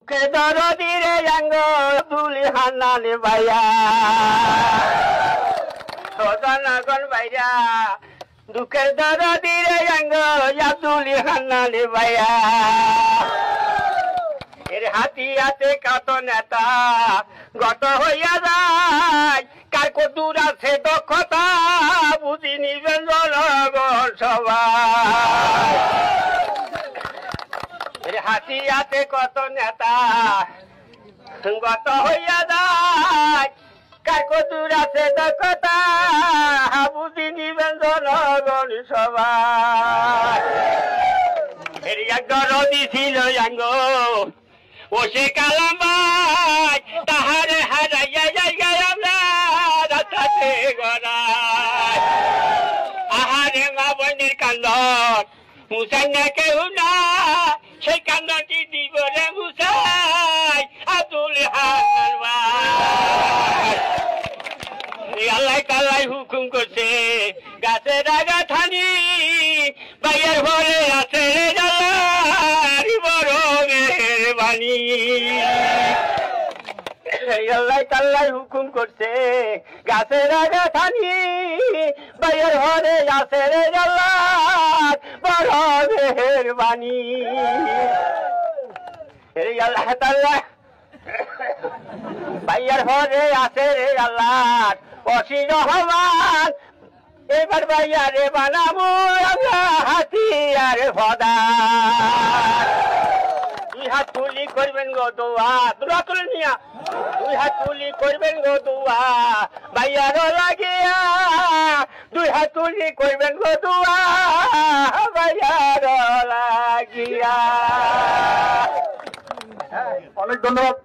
কে দরদিরে জাঙ্গ তুলি হান্নানি ভাইয়া সদনগণ ভাইয়া দুঃখের দরদিরে জাঙ্গ তুলি হান্নানি ভাইয়া এর হাতিয়াতে কত নেতা গত হইয়া যায় কার কদুর আছে দক্ষতা বুঝি নিবেন জনগণ সবাই হাতিয়াতে কত নেতা গত হইয়া যায় কার কদুর আছে দক্ষতা বুঝি নিবেন জনগণ সবাই এর এক দরদি ছিল জাঙ্গ ও সে কালাম ভাই তাহারে হারাইয়া জায়গায় আমরা রাস্তাতে গড়াই আহারে মা বোনের কান্দন মুসাই না কেউ না সেই কান্দনটি দিব রে মুসাই আব্দুল হান্নান ভাই আল্লাহ তাআলাই হুকুম করছে গাছের আগা থানি ভাইয়ের ঘরে আছে রে জালার বড় মেহরবানি আল্লাহ তাআলাই হুকুম করছে গাছের আগা থানি ভাইয়ের ঘরে আছে রে জালার বড় মেহরবানি আল্লাহ তাআলা ভাইয়ের ঘরে আছে রে জালার অসীম রহমান এবার ভাইয়ারে বানাবো আমরা হাতিয়ার ফদার দুই হাত তুলি করবেন গো দোয়া দোয়া তুলে নিয়া দুই হাত তুলি করবেন গো দোয়া ভাইয়ারও লাগিয়া দুই হাত তুলি করবেন গো দোয়া ভাইয়ারও লাগিয়া। অনেক ধন্যবাদ।